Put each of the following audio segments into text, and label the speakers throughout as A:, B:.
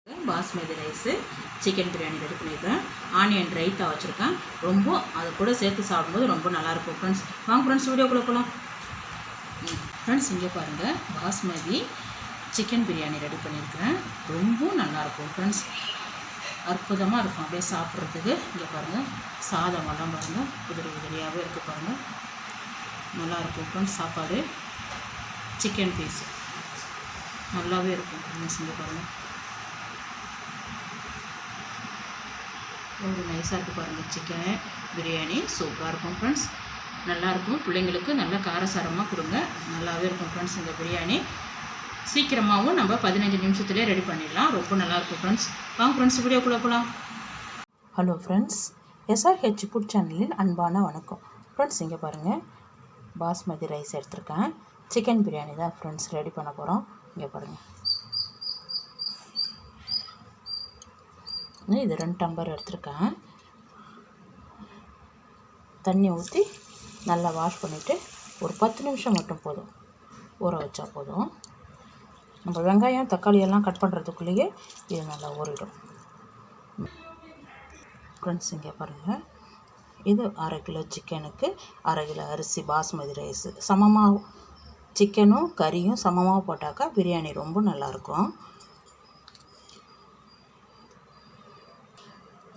A: Basmati rice chicken biryani ready பண்ணியிருக்கேன். Onion raita வச்சுருக்கேன். ரொம்ப அது கூட சேர்த்து சாப்பிடும்போது ரொம்ப நல்லாயிருக்கும் ஃப்ரெண்ட்ஸ். வாங்க ஃப்ரெண்ட்ஸ் வீடியோக்குள்ளே போகலாம். ஃப்ரெண்ட்ஸ் இங்கே பாருங்கள், பாஸ்மதி சிக்கன் பிரியாணி ரெடி பண்ணியிருக்கிறேன். ரொம்ப நல்லாயிருக்கும் ஃப்ரெண்ட்ஸ், அற்புதமாக இருக்கும் அப்படியே சாப்பிட்றதுக்கு. இங்கே பாருங்கள், சாதம் எல்லாம் பாருங்கள் உதிரி உதிரியாகவே இருக்குது பாருங்கள், நல்லாயிருக்கும் ஃப்ரெண்ட்ஸ். சாப்பாடு சிக்கன் பீஸ் நல்லாவே இருக்கும் ஃப்ரெண்ட்ஸ். இங்கே பாருங்கள், ரொம்ப நைஸாக இருக்குது பாருங்கள். சிக்கன் பிரியாணி சூப்பராக இருக்கும் ஃப்ரெண்ட்ஸ், நல்லாயிருக்கும். பிள்ளைங்களுக்கு நல்லா காரசாரமாக கொடுங்க, நல்லாவே இருக்கும் ஃப்ரெண்ட்ஸ். இந்த பிரியாணி சீக்கிரமாகவும் நம்ம 15 நிமிஷத்துலேயே ரெடி பண்ணிடலாம். ரொம்ப நல்லாயிருக்கும் ஃப்ரெண்ட்ஸ். வாங்க ஃப்ரெண்ட்ஸ் வீடியோக்குள்ளே போகலாம்.
B: ஹலோ ஃப்ரெண்ட்ஸ், SRH ஃபுட் சேனலில் அன்பான வணக்கம் ஃப்ரெண்ட்ஸ். இங்கே பாருங்கள், பாஸ்மதி ரைஸ் எடுத்திருக்கேன். சிக்கன் பிரியாணி தான் ஃப்ரெண்ட்ஸ் ரெடி பண்ண போகிறோம். இங்கே பாருங்கள், இது 2 டம்ளர் எடுத்திருக்கேன். தண்ணி ஊற்றி நல்லா வாஷ் பண்ணிவிட்டு ஒரு 10 நிமிஷம் மட்டும் போதும், ஊற வச்சா போதும். நம்ம வெங்காயம் தக்காளி எல்லாம் கட் பண்ணுறதுக்குள்ளேயே இது நல்லா ஊறிடும் ஃப்ரெண்ட்ஸ். இங்கே பாருங்கள், இது 1/2 கிலோ சிக்கனுக்கு 1/2 கிலோ அரிசி பாஸ்மதி ரைஸு. சமமாக சிக்கனும் கறியும் சமமாக போட்டாக்கா பிரியாணி ரொம்ப நல்லாயிருக்கும்.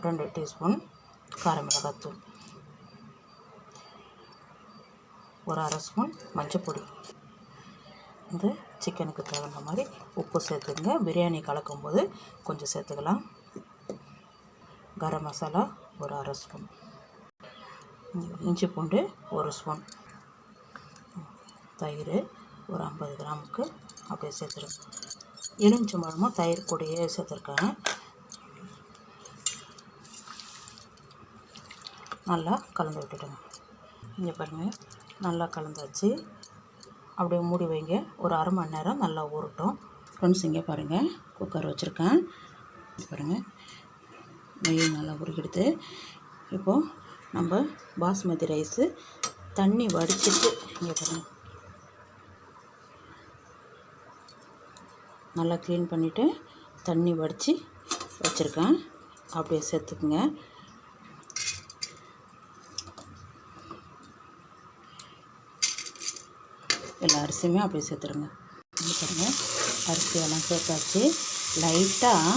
B: 2 டீஸ்பூன் கார மிளகாத்தூள், ஒரு 1/2 ஸ்பூன் மஞ்சப்பொடி, இந்த சிக்கனுக்கு தகுந்த மாதிரி உப்பு சேர்த்துங்க. பிரியாணி கலக்கும்போது கொஞ்சம் சேர்த்துக்கலாம். கரம் மசாலா ஒரு 1/2 ஸ்பூன், இஞ்சி பூண்டு 1 ஸ்பூன், தயிர் ஒரு 50 கிராமுக்கு அப்படியே சேர்த்துருக்கேன். எலுமிச்சம்பழமும் தயிர் கூடயே சேர்த்துருக்கேன். நல்லா கலந்து விட்டுடுங்க. இங்கே பாருங்கள், நல்லா கலந்தாச்சு. அப்படியே மூடி வைங்க, ஒரு 1/2 மணி நேரம் நல்லா ஊறட்டும் ஃப்ரெண்ட்ஸ். இங்கே பாருங்கள், குக்கர் வச்சுருக்கேன். பாருங்கள், நெய் நல்லா உருகிடுது. இப்போது நம்ம பாஸ்மதி ரைஸு தண்ணி வடிச்சிட்டு, இங்கே பாருங்கள், நல்லா க்ளீன் பண்ணிவிட்டு தண்ணி வடித்து வச்சுருக்கேன். அப்படியே சேர்த்துக்குங்க. எல்லா அரிசியுமே அப்படியே சேர்த்துருங்க. இங்கே பாருங்கள், அரிசியெல்லாம் சேர்த்தாச்சு. லைட்டாக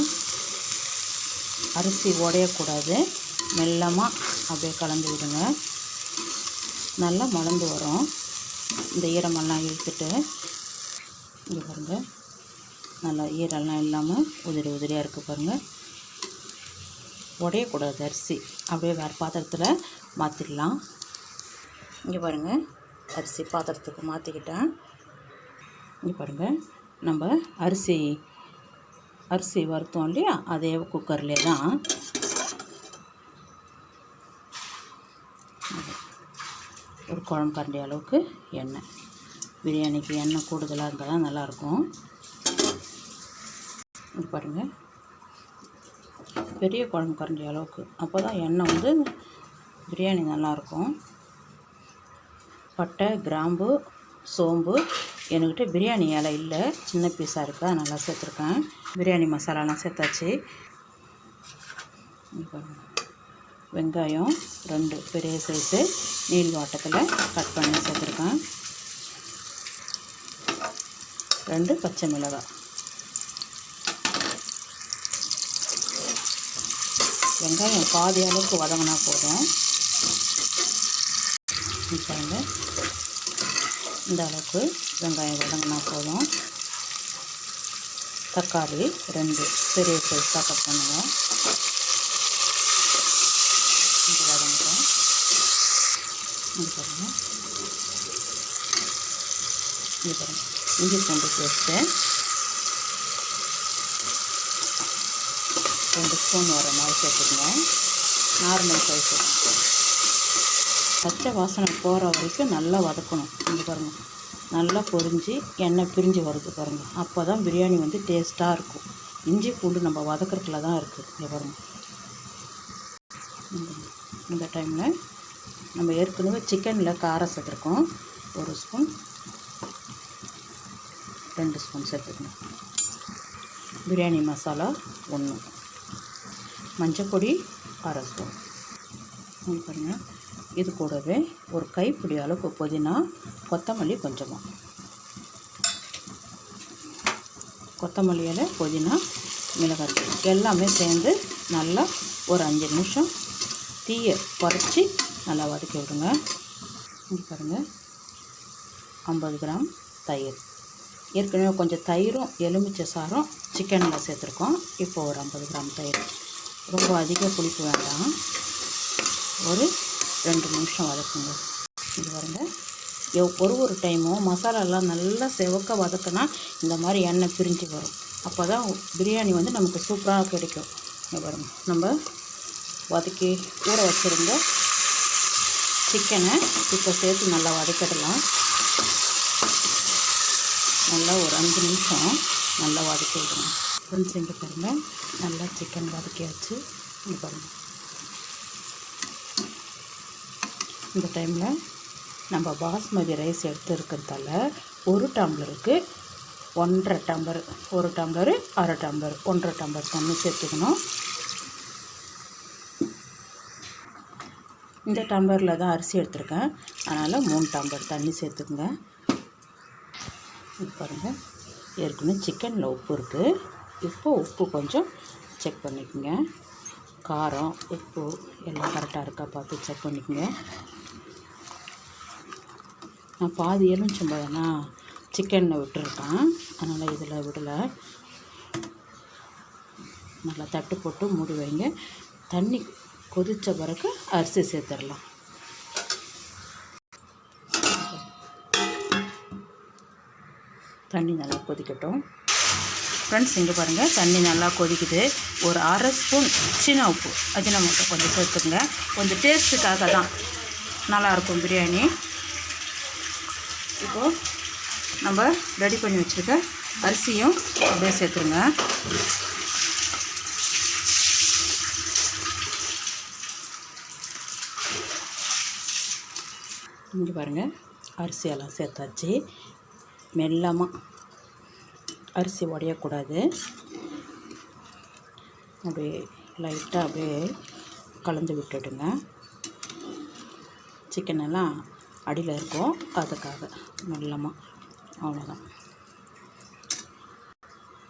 B: அரிசி உடையக்கூடாது, மெல்லமாக அப்படியே கலந்து விடுங்க. நல்லா மலர்ந்து வரும். இந்த ஈரமெல்லாம் இழுத்துட்டு, இங்கே பாருங்கள், நல்லா ஈரெல்லாம் இல்லாமல் உதிரி உதிரியாக இருக்குது பாருங்கள். உடையக்கூடாது அரிசி. அப்படியே வேறு பாத்திரத்தில் மாற்றிடலாம். இங்கே பாருங்கள், அரிசி பாத்திரத்துக்கு மாற்றிக்கிட்டேன். இங்கே பாருங்கள், நம்ம அரிசி வறுத்தோம் இல்லையா, அதே குக்கர்லேயே தான் ஒரு குழம்பு கரண்டி அளவுக்கு எண்ணெய். பிரியாணிக்கு எண்ணெய் கூடுதலாக இருந்தால் தான் நல்லாயிருக்கும். இங்கே பாருங்கள், பெரிய குழம்பு கரண்டி அளவுக்கு, அப்போ தான் எண்ணெய் வந்து பிரியாணி நல்லாயிருக்கும். பட்டை, கிராம்பு, சோம்பு, என்கிட்ட பிரியாணி இலை இல்லை, சின்ன பீஸாக இருக்கா, நல்லா சேர்த்துருக்கேன். பிரியாணி மசாலாலாம் சேர்த்தாச்சு. வெங்காயம் 2 பெரிய சைஸு நீள் வாட்டத்தில் கட் பண்ணி சேர்த்துருக்கேன். 2 பச்சை மிளகாய், வெங்காயம் பாதி அளவுக்கு வதங்கினா போதும். பாருங்க, இந்த அளவுக்கு வெங்காயம் வதங்கினா போதும். தக்காளி 2 பெரிய சைஸாக கட் பண்ணுவோம். இது வதங்கிட்டோம். இது பாருங்கள், இது பாருங்கள், இஞ்சி பூண்டு பேஸ்ட்டு 2 ஸ்பூன் வர மாதிரி சேர்த்துக்கங்க. Normal size. பச்சை வாசனை போகிற வரைக்கும் நல்லா வதக்கணும். இங்கே பாருங்கள், நல்லா பொரிஞ்சு எண்ணெய் பிரிஞ்சு வருது பாருங்கள், அப்போ தான் பிரியாணி வந்து டேஸ்ட்டாக இருக்கும். இஞ்சி பூண்டு நம்ம வதக்கிறதுல தான் இருக்குது. இங்கே பாருங்கள், இந்த டைமில் நம்ம ஏற்கனவே சிக்கனில் காரம் சேர்த்துருக்கோம். 1 ஸ்பூன் 2 ஸ்பூன் சேர்த்துக்கணும். பிரியாணி மசாலா 1, மஞ்சப்பொடி 1/2 ஸ்பூன். பாருங்கள், இது கூடவே ஒரு கைப்பிடி அளவுக்கு புதினா, கொத்தமல்லி கொஞ்சமாக, கொத்தமல்லி இலை, புதினா, மிளகாய் எல்லாமே சேர்ந்து நல்லா ஒரு 5 நிமிஷம் தீயை குறைச்சி நல்லா வதக்கி விடுங்க. இங்கே பாருங்கள், 50 கிராம் தயிர். ஏற்கனவே கொஞ்சம் தயிரும் எலுமிச்சை சாரும் சிக்கனில் சேர்த்துருக்கோம். இப்போ ஒரு 50 கிராம் தயிர். ரொம்ப அதிக புளிப்பு வேண்டாம். ஒரு 2 நிமிஷம் வதக்குங்க. இது பாருங்கள், ஒரு டைமும் மசாலாலாம் நல்லா செவக்க வதக்கினா இந்த மாதிரி எண்ணெய் பிரிஞ்சு வரும். அப்போ தான் பிரியாணி வந்து நமக்கு சூப்பராக கிடைக்கும். இங்கே பாருங்கள், நம்ம வதக்கி ஊற வச்சுருந்த சிக்கனை இப்போ சேர்த்து நல்லா வதக்கிடலாம். நல்லா ஒரு 5 நிமிஷம் நல்லா வதக்கி விடணும். ஃப்ரெண்ட்ஸ், இங்கே பாருங்கள், நல்லா சிக்கன் வதக்கியாச்சு. இங்கே பாருங்கள், இந்த டைமில் நம்ம பாஸ்மதி ரைஸ் எடுத்து இருக்கிறதால 1 டம்ளருக்கு 1.5 டம்ளர், 1 டம்ளரு 1/2 டம்ளர், 1.5 டம்ளர் தண்ணி சேர்த்துக்கணும். இந்த டம்ளரில் தான் அரிசி எடுத்துருக்கேன், அதனால் 3 டம்ளர் தண்ணி சேர்த்துக்குங்க. இது பாருங்கள், ஏற்கனவே சிக்கனில் உப்பு இருக்குது. இப்போ உப்பு கொஞ்சம் செக் பண்ணிக்கோங்க. காரம், உப்பு எல்லாம் கரெக்டாக இருக்கா பார்த்து செக் பண்ணிக்கோங்க. நான் பாதி எலுமிச்சம்பழம்னா சிக்கனில் விட்டுருக்கேன், அதனால் இதில் விடலை. நல்லா தட்டு போட்டு மூடி வைங்க. தண்ணி கொதித்த பிறகு அரிசி சேர்த்துடலாம். தண்ணி நல்லா கொதிக்கட்டும். ஃப்ரெண்ட்ஸ், இங்கே பாருங்கள், தண்ணி நல்லா கொதிக்குது. ஒரு 1/2 ஸ்பூன் சின்ன உப்பு அஜினமோட்டோ கொஞ்சம் சேர்த்துக்குங்க. கொஞ்சம் டேஸ்ட்டுக்காக தான், நல்லாயிருக்கும் பிரியாணி. இப்போது நம்ம ரெடி பண்ணி வச்சுருக்க அரிசியும் அப்படியே சேர்த்துருங்க. இங்கே பாருங்கள், அரிசியெல்லாம் சேர்த்தாச்சு. மெல்லமாக, அரிசி உடையக்கூடாது. அப்படியே லைட்டாக அப்படியே கலந்து விட்டுடுங்க. சிக்கனெல்லாம் அடியில் இருக்கும், அதுக்காக மெல்லமாக.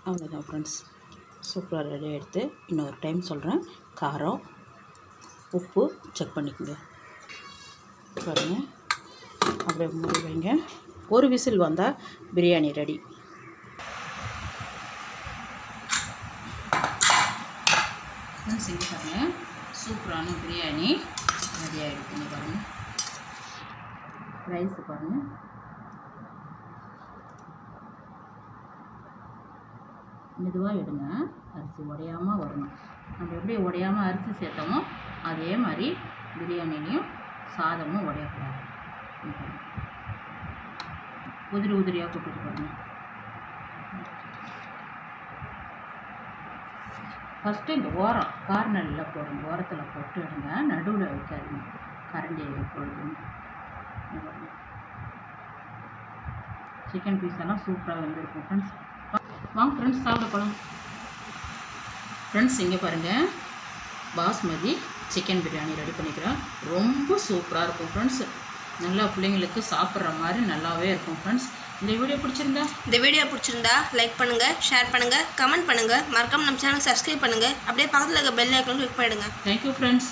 B: அவ்வளோதான் ஃப்ரெண்ட்ஸ், சூப்பராக ரெடி எடுத்து இன்னொரு டைம் சொல்கிறேன். காரம், உப்பு செக் பண்ணிக்கோங்க. பாருங்கள், அப்படியே மூடி வைங்க. ஒரு விசில் வந்தால் பிரியாணி ரெடி. செஞ்சு பாருங்கள், சூப்பரான பிரியாணி ரெடி ஆகிடுச்சுங்க. பாருங்கள், ரைஸ் பாருங்கள், மெதுவாக எடுங்க. அரிசி உடையாமல் வரணும். நம்ம எப்படி உடையாமல் அரிசி சேர்த்தோமோ அதே மாதிரி பிரியாணிலையும் சாதமும் உடையக்கூடாது. உதிரி உதிரியாக போட்டுட்டு பாருங்கள். ஃபஸ்ட்டு இந்த ஓரம் கார்னரில் போடுங்க, ஓரத்தில் போட்டு எடுங்க, நடுவில் வைக்காதீங்க. கரண்டி எப்பொழுதும். சிக்கன் பீஸ் எல்லாம் சூப்பராக வந்துருக்கும். ஃப்ரெண்ட்ஸ், வாங்க ஃப்ரெண்ட்ஸ் சாப்பிட போகலாம். ஃப்ரெண்ட்ஸ், இங்கே பாருங்கள், பாஸ்மதி சிக்கன் பிரியாணி ரெடி பண்ணிக்கிறேன். ரொம்ப சூப்பராக இருக்கும் ஃப்ரெண்ட்ஸ். நல்லா பிள்ளைங்களுக்கு சாப்பிட்ற மாதிரி நல்லாவே இருக்கும் ஃப்ரெண்ட்ஸ். இந்த வீடியோ பிடிச்சிருந்தா
C: லைக் பண்ணுங்கள், ஷேர் பண்ணுங்கள், கமெண்ட் பண்ணுங்கள். மறக்காம நம்ம சேனல் சப்ஸ்கிரைப் பண்ணுங்கள். அப்படியே பக்கத்தில் இருக்க பெல் ஐக்கான் கிளிக் பண்ணிடுங்க.
B: Thank you friends.